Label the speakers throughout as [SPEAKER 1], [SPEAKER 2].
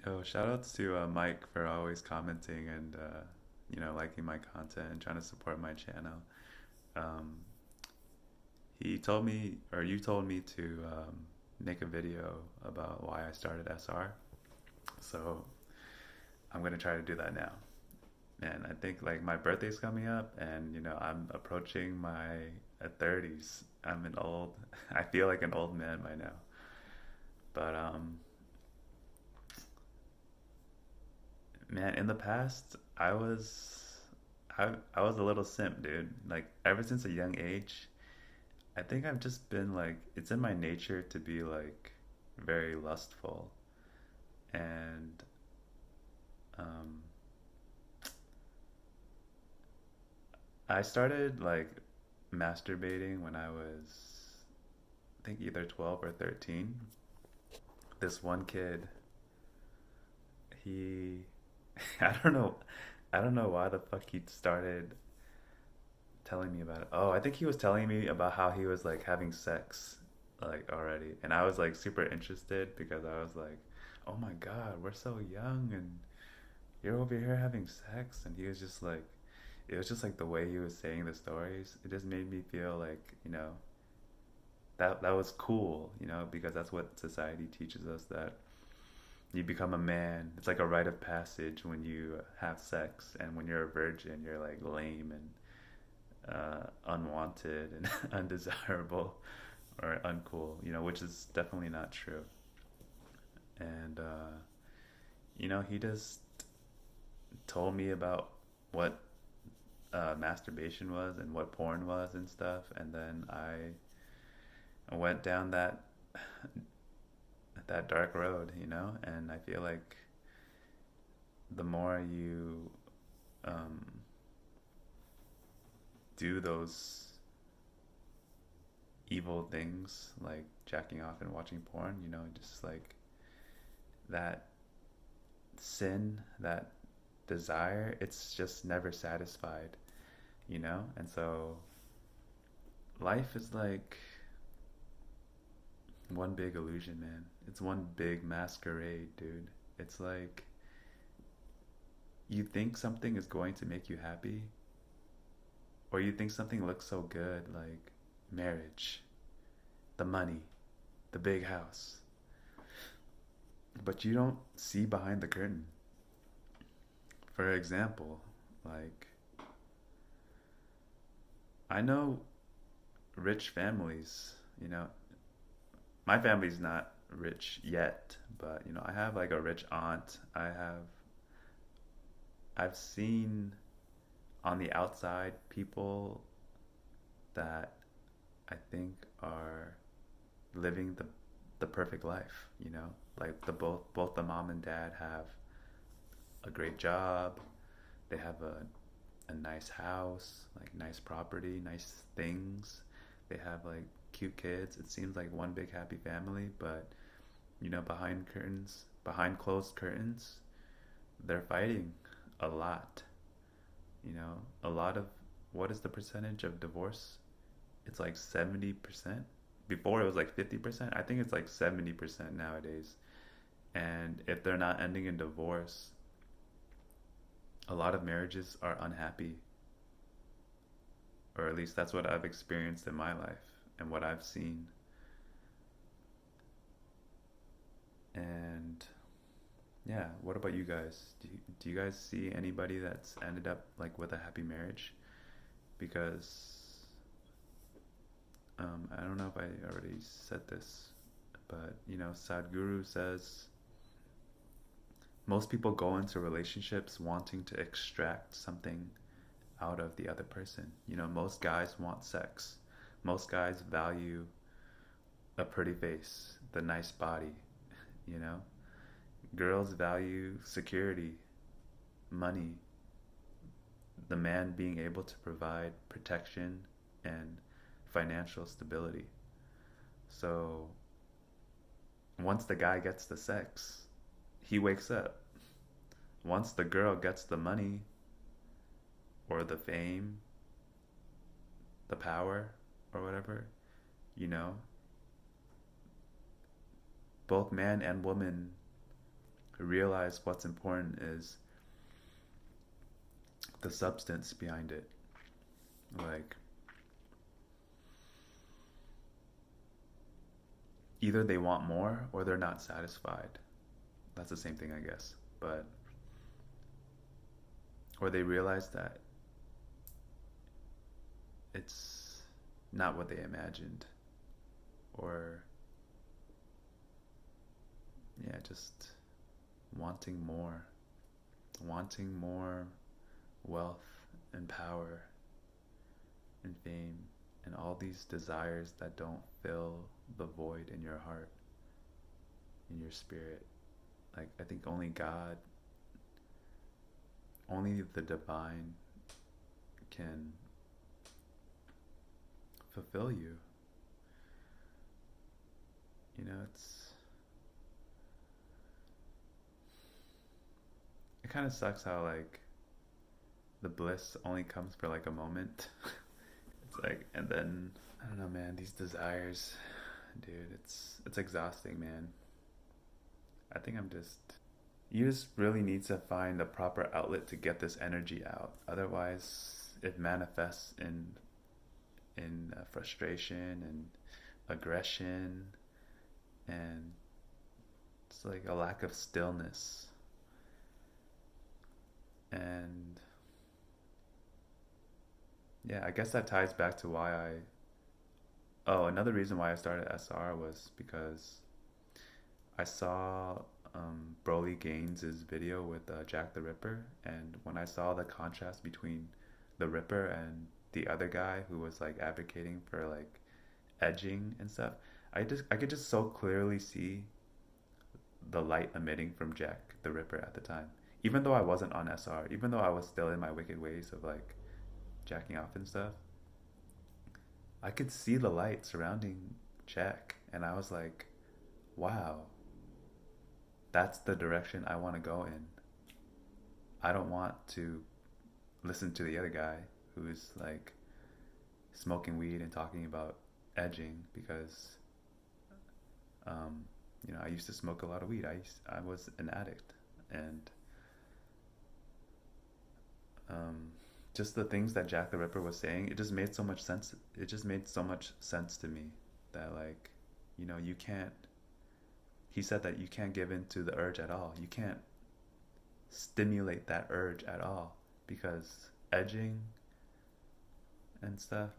[SPEAKER 1] Oh, shout outs to Mike for always commenting and liking my content and trying to support my channel. Um, he told me, or you told me to make a video about why I started SR. So I'm gonna try to do that now. And I think like my birthday's coming up, and I'm approaching my 30s. I'm an old. I feel like an old man by now. But man, in the past, I was a little simp, dude. Like ever since a young age, I think I've just been like it's in my nature to be like very lustful and um I started like masturbating when I was I think either 12 or 13. This one kid, he I don't know I don't know why the fuck he started telling me about it. Oh, I think he was telling me about how he was like having sex like already. And I was like super interested because I was like, "Oh my God, we're so young and you're over here having sex." And he was just like it was just like the way he was saying the stories. It just made me feel like, that was cool, because that's what society teaches us that you become a man. It's like a rite of passage when you have sex, and when you're a virgin, you're like lame and unwanted and undesirable or uncool, which is definitely not true. And, he just told me about what masturbation was and what porn was and stuff. And then I went down that dark road, and I feel like the more you um, do those evil things like jacking off and watching porn, just like that sin, that desire, it's just never satisfied, And so life is like one big illusion, man. It's one big masquerade, dude. It's like you think something is going to make you happy, or you think something looks so good, like marriage, the money, the big house, but you don't see behind the curtain. For example, like I know rich families, my family's not rich yet, but I have like a rich aunt. I've seen on the outside people that I think are living the perfect life, Like the both the mom and dad have a great job. They have a nice house, like nice property, nice things. They have like cute kids. It seems like one big happy family, but behind closed curtains, they're fighting a lot. A lot of what is the percentage of divorce? It's like 70%. Before it was like 50%. I think it's like 70% nowadays. And if they're not ending in divorce, a lot of marriages are unhappy, or at least that's what I've experienced in my life and what I've seen. And yeah, what about you guys? Do you guys see anybody that's ended up like with a happy marriage? Because I don't know if I already said this, but Sadhguru says most people go into relationships wanting to extract something out of the other person. Most guys want sex. Most guys value a pretty face, the nice body, you know? Girls value security, money, the man being able to provide protection and financial stability. So once the guy gets the sex, he wakes up. Once the girl gets the money or the fame, the power, or whatever, you know, both man and woman realize what's important is the substance behind it. Like, either they want more or they're not satisfied. That's the same thing, I guess. But, or they realize that it's not what they imagined. Or, yeah, just wanting more wealth and power and fame and all these desires that don't fill the void in your heart, in your spirit. Like, I think only God, only the divine can fulfill you. You know, it kind of sucks how like the bliss only comes for like a moment. It's like, and then I don't know, man, these desires, dude, it's exhausting, man. I think you just really need to find a proper outlet to get this energy out. Otherwise, it manifests in frustration and aggression, and it's like a lack of stillness. And yeah, I guess that ties back to why another reason why I started SR was because I saw Broly Gaines' video with Jack the Ripper, and when I saw the contrast between the Ripper and the other guy who was like advocating for like edging and stuff, I could just so clearly see the light emitting from Jack the Ripper at the time. Even though I wasn't on SR, even though I was still in my wicked ways of like jacking off and stuff, I could see the light surrounding Jack, and I was like, wow, that's the direction I want to go in. I don't want to listen to the other guy who's like smoking weed and talking about edging because, I used to smoke a lot of weed. I was an addict, and just the things that Jack the Ripper was saying, it just made so much sense. It just made so much sense to me that like, you can't. He said that you can't give in to the urge at all. You can't stimulate that urge at all because edging and stuff,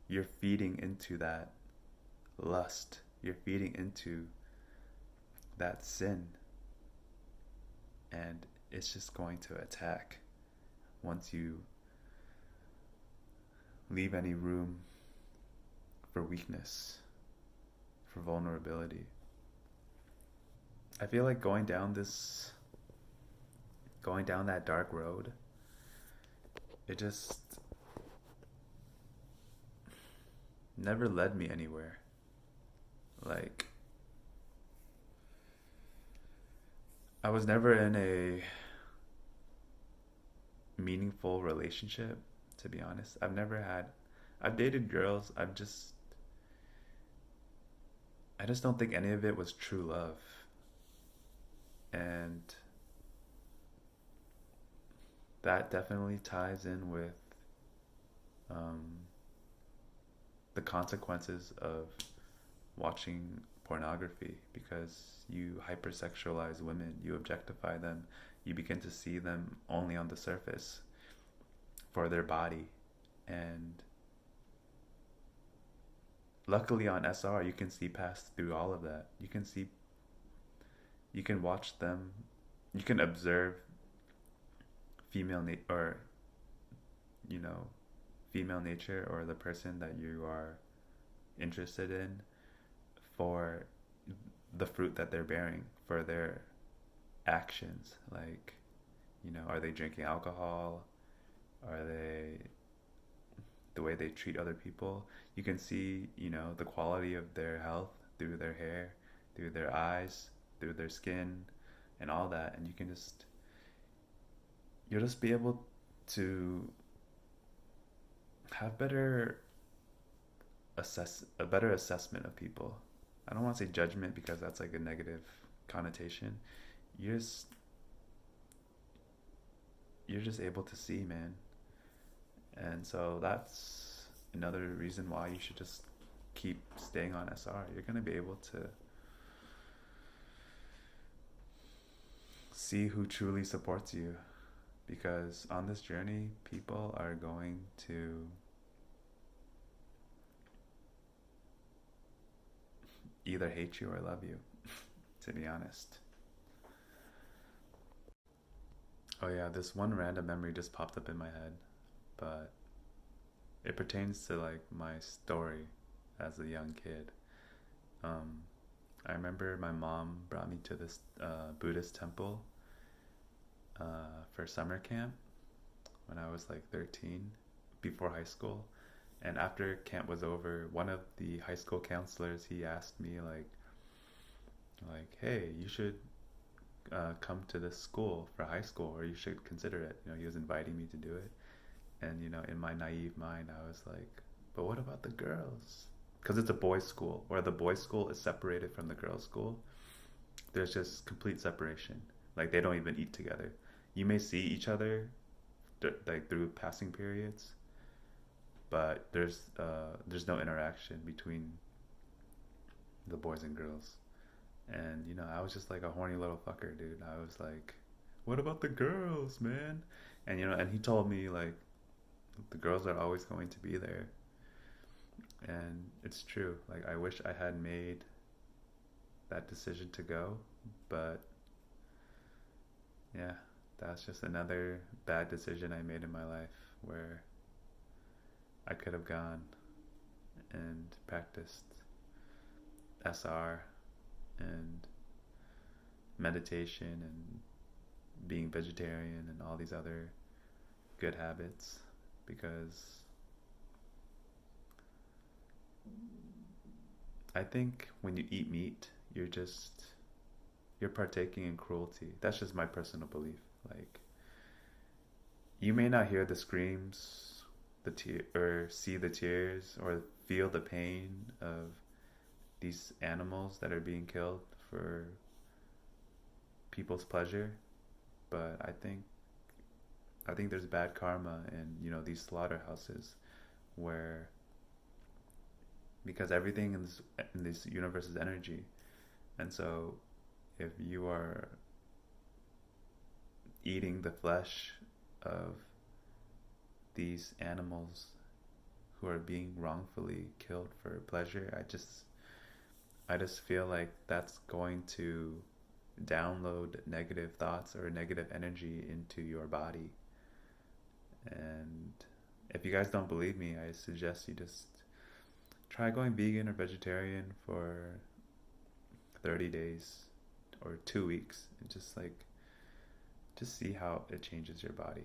[SPEAKER 1] you're feeding into that lust. You're feeding into that sin, and it's just going to attack once you leave any room for weakness, for vulnerability. I feel like going down that dark road, it just never led me anywhere. Like, I was never in a meaningful relationship, to be honest. I've dated girls, I just don't think any of it was true love. And that definitely ties in with the consequences of watching pornography, because you hypersexualize women, you objectify them, you begin to see them only on the surface for their body. And luckily on SR, you can see past through all of that. You can watch them, you can observe or female nature, or the person that you are interested in, for the fruit that they're bearing, for their actions. Like, are they drinking alcohol? Are they, the way they treat other people? You can see, the quality of their health through their hair, through their eyes, through their skin, and all that. And you'll just be able to have a better assessment of people. I don't want to say judgment because that's like a negative connotation. you're just you're just able to see, man. And so that's another reason why you should just keep staying on SR. You're gonna be able to see who truly supports you, because on this journey, people are going to either hate you or love you, to be honest. Oh yeah, this one random memory just popped up in my head, but it pertains to like my story as a young kid. Um, I remember my mom brought me to this Buddhist temple for summer camp when I was like 13, before high school. And after camp was over, one of the high school counselors, he asked me hey, you should come to this school for high school, or you should consider it. He was inviting me to do it. And in my naive mind, I was like, but what about the girls? Because it's a boys' school, where the boys' school is separated from the girls' school. There's just complete separation. Like they don't even eat together. You may see each other like through passing periods, but there's no interaction between the boys and girls. And I was just like a horny little fucker, dude. I was like, what about the girls, man? And and he told me like the girls are always going to be there. And it's true. Like I wish I had made that decision to go, but yeah, that's just another bad decision I made in my life, where I could have gone and practiced SR and meditation and being vegetarian and all these other good habits, because I think when you eat meat, you're partaking in cruelty. That's just my personal belief. Like you may not hear the screams, or see the tears, or feel the pain of these animals that are being killed for people's pleasure, but I think there's bad karma in these slaughterhouses, where because everything in this universe is energy, and so if you are eating the flesh of these animals who are being wrongfully killed for pleasure, I just feel like that's going to download negative thoughts or negative energy into your body. And if you guys don't believe me, I suggest you just try going vegan or vegetarian for 30 days or 2 weeks, and just see how it changes your body.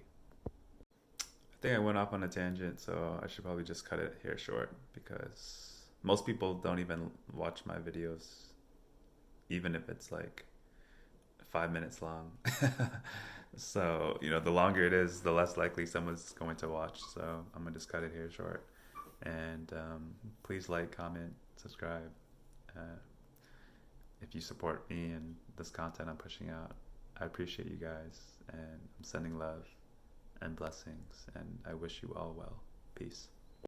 [SPEAKER 1] I think I went off on a tangent, so I should probably just cut it here short, because most people don't even watch my videos, even if it's like 5 minutes long. So, the longer it is, the less likely someone's going to watch. So I'm going to just cut it here short. And please like, comment, subscribe. If you support me and this content I'm pushing out, I appreciate you guys. And I'm sending love and blessings. And I wish you all well. Peace.